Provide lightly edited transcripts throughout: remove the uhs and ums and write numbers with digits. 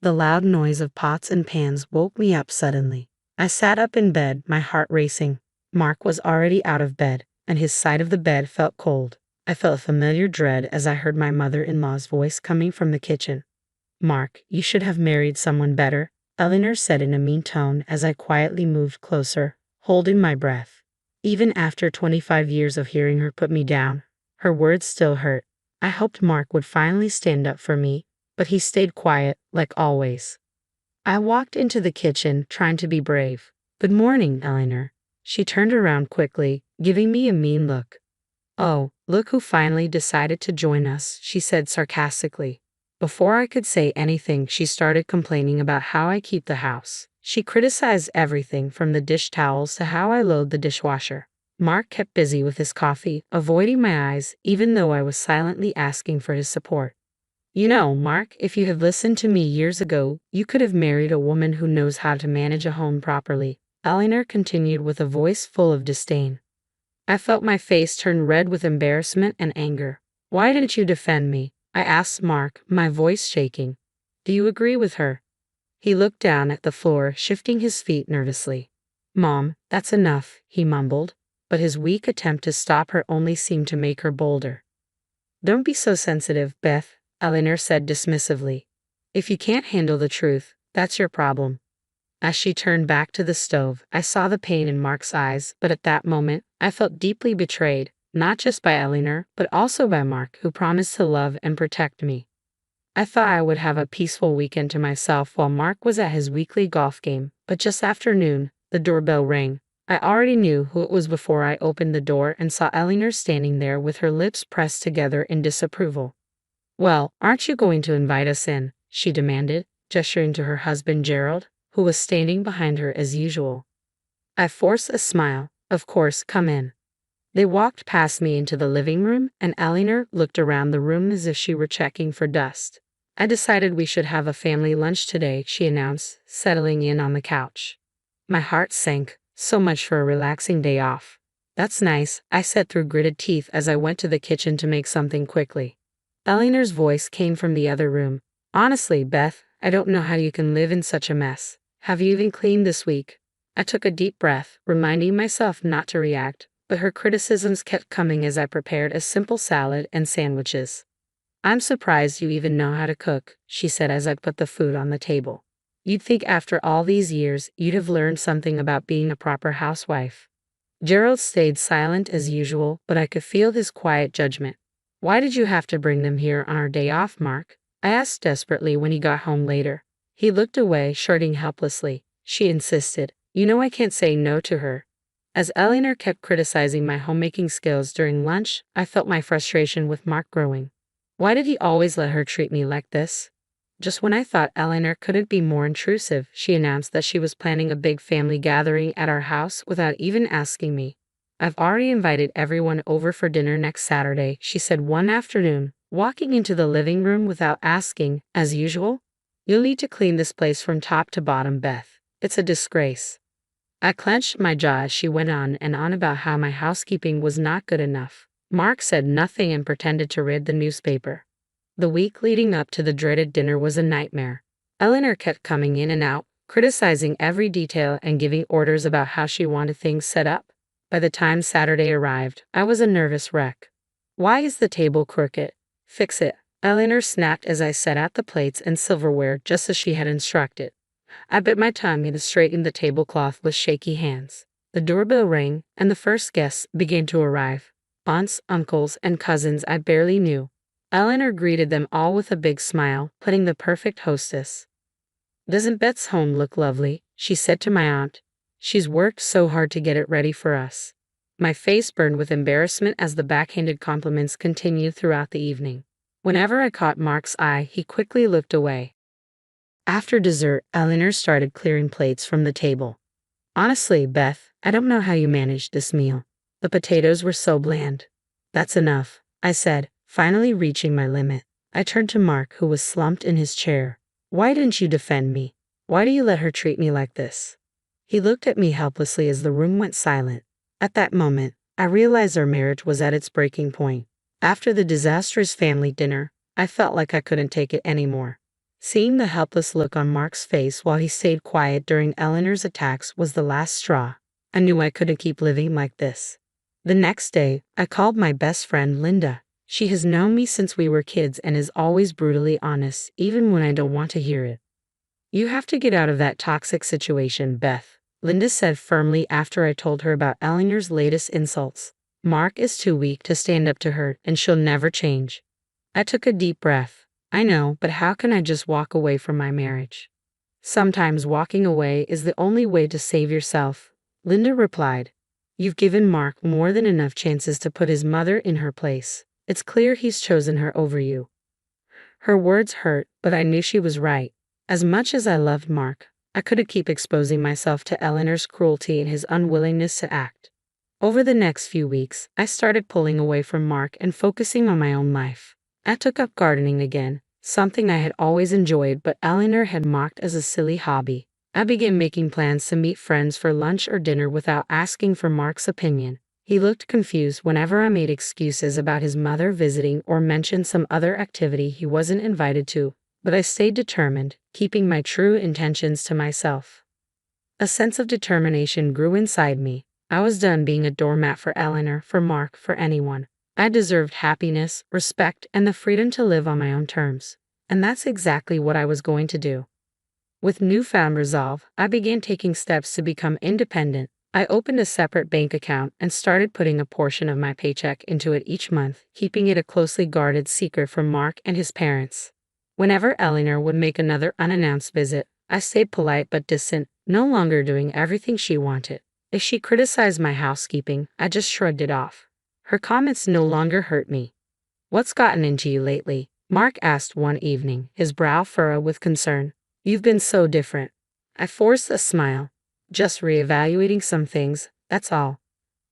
The loud noise of pots and pans woke me up suddenly. I sat up in bed, my heart racing. Mark was already out of bed, and his side of the bed felt cold. I felt a familiar dread as I heard my mother-in-law's voice coming from the kitchen. "Mark, you should have married someone better," Eleanor said in a mean tone as I quietly moved closer, holding my breath. Even after 25 years of hearing her put me down, her words still hurt. I hoped Mark would finally stand up for me, but he stayed quiet, like always. I walked into the kitchen, trying to be brave. "Good morning, Eleanor." She turned around quickly, giving me a mean look. "Oh, look who finally decided to join us," she said sarcastically. Before I could say anything, she started complaining about how I keep the house. She criticized everything from the dish towels to how I load the dishwasher. Mark kept busy with his coffee, avoiding my eyes, even though I was silently asking for his support. "You know, Mark, if you had listened to me years ago, you could have married a woman who knows how to manage a home properly," Eleanor continued with a voice full of disdain. I felt my face turn red with embarrassment and anger. "Why didn't you defend me?" I asked Mark, my voice shaking. "Do you agree with her?" He looked down at the floor, shifting his feet nervously. "Mom, that's enough," he mumbled, but his weak attempt to stop her only seemed to make her bolder. "Don't be so sensitive, Beth," Eleanor said dismissively. "If you can't handle the truth, that's your problem." As she turned back to the stove, I saw the pain in Mark's eyes, but at that moment, I felt deeply betrayed, not just by Eleanor, but also by Mark, who promised to love and protect me. I thought I would have a peaceful weekend to myself while Mark was at his weekly golf game, but just after noon, the doorbell rang. I already knew who it was before I opened the door and saw Eleanor standing there with her lips pressed together in disapproval. "Well, aren't you going to invite us in?" she demanded, gesturing to her husband Gerald, who was standing behind her as usual. I forced a smile. "Of course, come in." They walked past me into the living room, and Eleanor looked around the room as if she were checking for dust. "I decided we should have a family lunch today," she announced, settling in on the couch. My heart sank. So much for a relaxing day off. "That's nice," I said through gritted teeth as I went to the kitchen to make something quickly. Eleanor's voice came from the other room. "Honestly, Beth, I don't know how you can live in such a mess. Have you even cleaned this week?" I took a deep breath, reminding myself not to react, but her criticisms kept coming as I prepared a simple salad and sandwiches. "I'm surprised you even know how to cook," she said as I put the food on the table. "You'd think after all these years, you'd have learned something about being a proper housewife." Gerald stayed silent as usual, but I could feel his quiet judgment. "Why did you have to bring them here on our day off, Mark?" I asked desperately when he got home later. He looked away, shrugging helplessly. She insisted. "You know I can't say no to her." As Eleanor kept criticizing my homemaking skills during lunch, I felt my frustration with Mark growing. Why did he always let her treat me like this? Just when I thought Eleanor couldn't be more intrusive, she announced that she was planning a big family gathering at our house without even asking me. "I've already invited everyone over for dinner next Saturday," she said one afternoon, walking into the living room without asking, as usual. "You'll need to clean this place from top to bottom, Beth. It's a disgrace." I clenched my jaw as she went on and on about how my housekeeping was not good enough. Mark said nothing and pretended to read the newspaper. The week leading up to the dreaded dinner was a nightmare. Eleanor kept coming in and out, criticizing every detail and giving orders about how she wanted things set up. By the time Saturday arrived, I was a nervous wreck. "Why is the table crooked? Fix it," Eleanor snapped as I set out the plates and silverware just as she had instructed. I bit my tongue and straightened the tablecloth with shaky hands. The doorbell rang, and the first guests began to arrive. Aunts, uncles, and cousins I barely knew. Eleanor greeted them all with a big smile, playing the perfect hostess. "Doesn't Beth's home look lovely?" she said to my aunt. "She's worked so hard to get it ready for us." My face burned with embarrassment as the backhanded compliments continued throughout the evening. Whenever I caught Mark's eye, he quickly looked away. After dessert, Eleanor started clearing plates from the table. "Honestly, Beth, I don't know how you managed this meal. The potatoes were so bland." "That's enough," I said, finally reaching my limit. I turned to Mark, who was slumped in his chair. "Why didn't you defend me? Why do you let her treat me like this?" He looked at me helplessly as the room went silent. At that moment, I realized our marriage was at its breaking point. After the disastrous family dinner, I felt like I couldn't take it anymore. Seeing the helpless look on Mark's face while he stayed quiet during Eleanor's attacks was the last straw. I knew I couldn't keep living like this. The next day, I called my best friend Linda. She has known me since we were kids and is always brutally honest, even when I don't want to hear it. "You have to get out of that toxic situation, Beth," Linda said firmly after I told her about Eleanor's latest insults. "Mark is too weak to stand up to her, and she'll never change." I took a deep breath. "I know, but how can I just walk away from my marriage?" "Sometimes walking away is the only way to save yourself," Linda replied. "You've given Mark more than enough chances to put his mother in her place. It's clear he's chosen her over you." Her words hurt, but I knew she was right. As much as I loved Mark, I couldn't keep exposing myself to Eleanor's cruelty and his unwillingness to act. Over the next few weeks, I started pulling away from Mark and focusing on my own life. I took up gardening again, something I had always enjoyed but Eleanor had mocked as a silly hobby. I began making plans to meet friends for lunch or dinner without asking for Mark's opinion. He looked confused whenever I made excuses about his mother visiting or mentioned some other activity he wasn't invited to, but I stayed determined, keeping my true intentions to myself. A sense of determination grew inside me. I was done being a doormat for Eleanor, for Mark, for anyone. I deserved happiness, respect, and the freedom to live on my own terms. And that's exactly what I was going to do. With newfound resolve, I began taking steps to become independent. I opened a separate bank account and started putting a portion of my paycheck into it each month, keeping it a closely guarded secret from Mark and his parents. Whenever Eleanor would make another unannounced visit, I stayed polite but distant, no longer doing everything she wanted. If she criticized my housekeeping, I just shrugged it off. Her comments no longer hurt me. "What's gotten into you lately?" Mark asked one evening, his brow furrowed with concern. "You've been so different." I forced a smile. "Just reevaluating some things, that's all."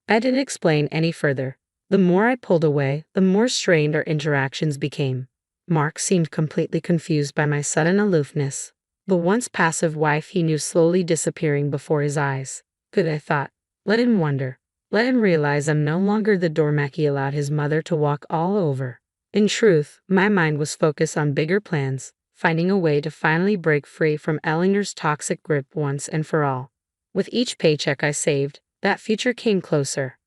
I didn't explain any further. The more I pulled away, the more strained our interactions became. Mark seemed completely confused by my sudden aloofness. The once passive wife he knew slowly disappearing before his eyes. Good, I thought. Let him wonder. Let him realize I'm no longer the doormat he allowed his mother to walk all over. In truth, my mind was focused on bigger plans, finding a way to finally break free from Eleanor's toxic grip once and for all. With each paycheck I saved, that future came closer.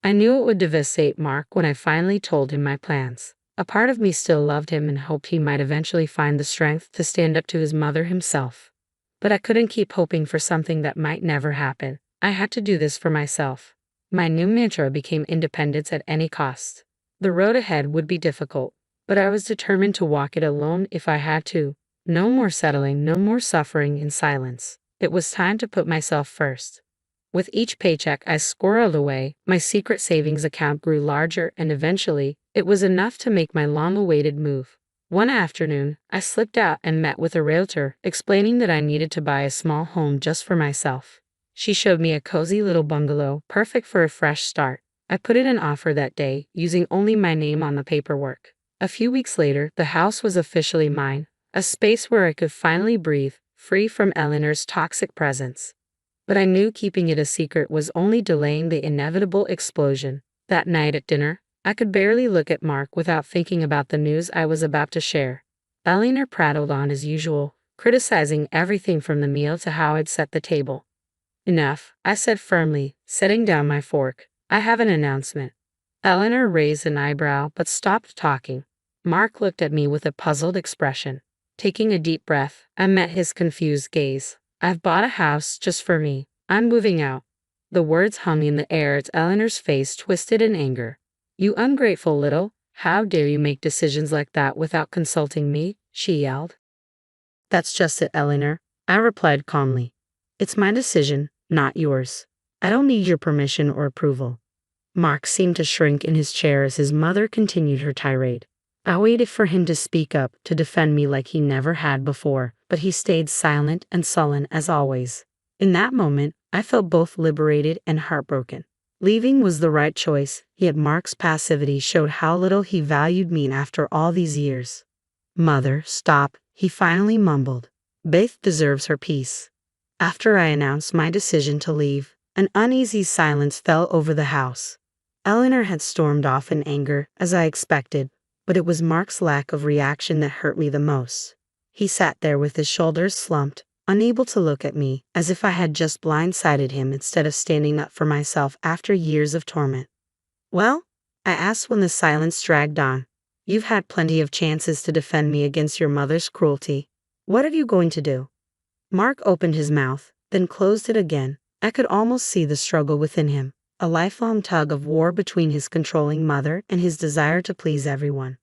I knew it would devastate Mark when I finally told him my plans. A part of me still loved him and hoped he might eventually find the strength to stand up to his mother himself. But I couldn't keep hoping for something that might never happen. I had to do this for myself. My new mantra became independence at any cost. The road ahead would be difficult, but I was determined to walk it alone if I had to. No more settling, no more suffering in silence. It was time to put myself first. With each paycheck I squirreled away, my secret savings account grew larger and eventually, it was enough to make my long-awaited move. One afternoon, I slipped out and met with a realtor, explaining that I needed to buy a small home just for myself. She showed me a cozy little bungalow, perfect for a fresh start. I put in an offer that day, using only my name on the paperwork. A few weeks later, the house was officially mine, a space where I could finally breathe, free from Eleanor's toxic presence. But I knew keeping it a secret was only delaying the inevitable explosion. That night at dinner, I could barely look at Mark without thinking about the news I was about to share. Eleanor prattled on as usual, criticizing everything from the meal to how I'd set the table. "Enough," I said firmly, setting down my fork. "I have an announcement." Eleanor raised an eyebrow but stopped talking. Mark looked at me with a puzzled expression. Taking a deep breath, I met his confused gaze. "I've bought a house just for me. I'm moving out." The words hung in the air as Eleanor's face twisted in anger. "You ungrateful little, how dare you make decisions like that without consulting me?" she yelled. "That's just it, Eleanor," I replied calmly. "It's my decision, not yours. I don't need your permission or approval." Mark seemed to shrink in his chair as his mother continued her tirade. I waited for him to speak up, to defend me like he never had before, but he stayed silent and sullen as always. In that moment, I felt both liberated and heartbroken. Leaving was the right choice, yet Mark's passivity showed how little he valued me after all these years. "Mother, stop," he finally mumbled. "Beth deserves her peace." After I announced my decision to leave, an uneasy silence fell over the house. Eleanor had stormed off in anger, as I expected, but it was Mark's lack of reaction that hurt me the most. He sat there with his shoulders slumped, unable to look at me, as if I had just blindsided him instead of standing up for myself after years of torment. "Well?" I asked when the silence dragged on. "You've had plenty of chances to defend me against your mother's cruelty. What are you going to do?" Mark opened his mouth, then closed it again. I could almost see the struggle within him, a lifelong tug of war between his controlling mother and his desire to please everyone.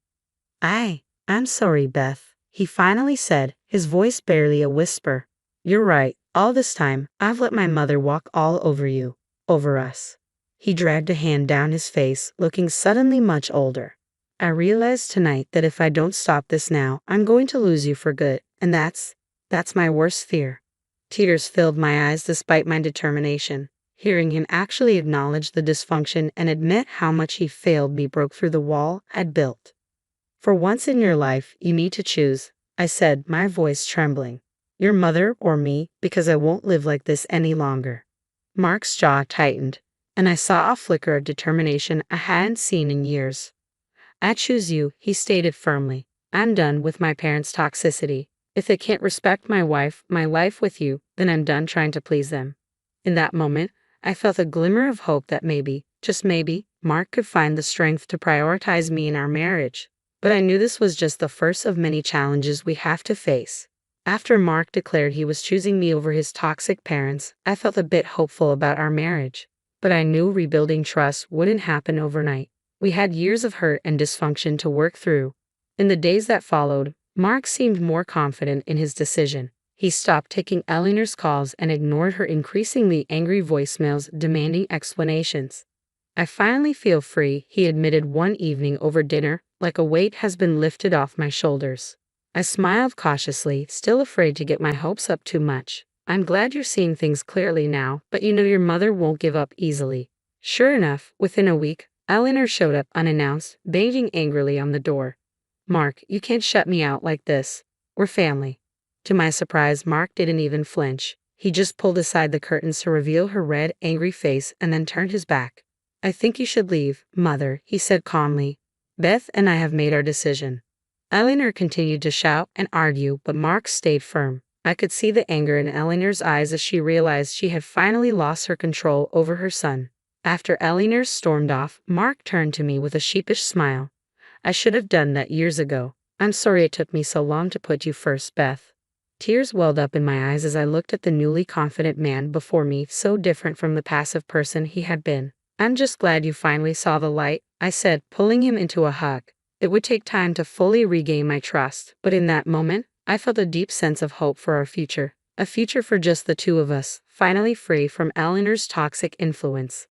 I'm sorry, Beth," he finally said, his voice barely a whisper. "You're right. All this time, I've let my mother walk all over you. Over us." He dragged a hand down his face, looking suddenly much older. "I realized tonight that if I don't stop this now, I'm going to lose you for good, and that's my worst fear." Tears filled my eyes despite my determination. Hearing him actually acknowledge the dysfunction and admit how much he failed me broke through the wall I'd built. "For once in your life, you need to choose," I said, my voice trembling. "Your mother or me, because I won't live like this any longer." Mark's jaw tightened, and I saw a flicker of determination I hadn't seen in years. "I choose you," he stated firmly. "I'm done with my parents' toxicity. If they can't respect my life with you, then I'm done trying to please them." In that moment, I felt a glimmer of hope that maybe, just maybe, Mark could find the strength to prioritize me in our marriage. But I knew this was just the first of many challenges we have to face. After Mark declared he was choosing me over his toxic parents, I felt a bit hopeful about our marriage. But I knew rebuilding trust wouldn't happen overnight. We had years of hurt and dysfunction to work through. In the days that followed, Mark seemed more confident in his decision. He stopped taking Eleanor's calls and ignored her increasingly angry voicemails demanding explanations. "I finally feel free," he admitted one evening over dinner, "like a weight has been lifted off my shoulders." I smiled cautiously, still afraid to get my hopes up too much. "I'm glad you're seeing things clearly now, but you know your mother won't give up easily." Sure enough, within a week, Eleanor showed up unannounced, banging angrily on the door. "Mark, you can't shut me out like this. We're family." To my surprise, Mark didn't even flinch. He just pulled aside the curtains to reveal her red, angry face and then turned his back. "I think you should leave, Mother," he said calmly. "Beth and I have made our decision." Eleanor continued to shout and argue, but Mark stayed firm. I could see the anger in Eleanor's eyes as she realized she had finally lost her control over her son. After Eleanor stormed off, Mark turned to me with a sheepish smile. "I should have done that years ago. I'm sorry it took me so long to put you first, Beth." Tears welled up in my eyes as I looked at the newly confident man before me, so different from the passive person he had been. "I'm just glad you finally saw the light," I said, pulling him into a hug. It would take time to fully regain my trust, but in that moment, I felt a deep sense of hope for our future. A future for just the two of us, finally free from Eleanor's toxic influence.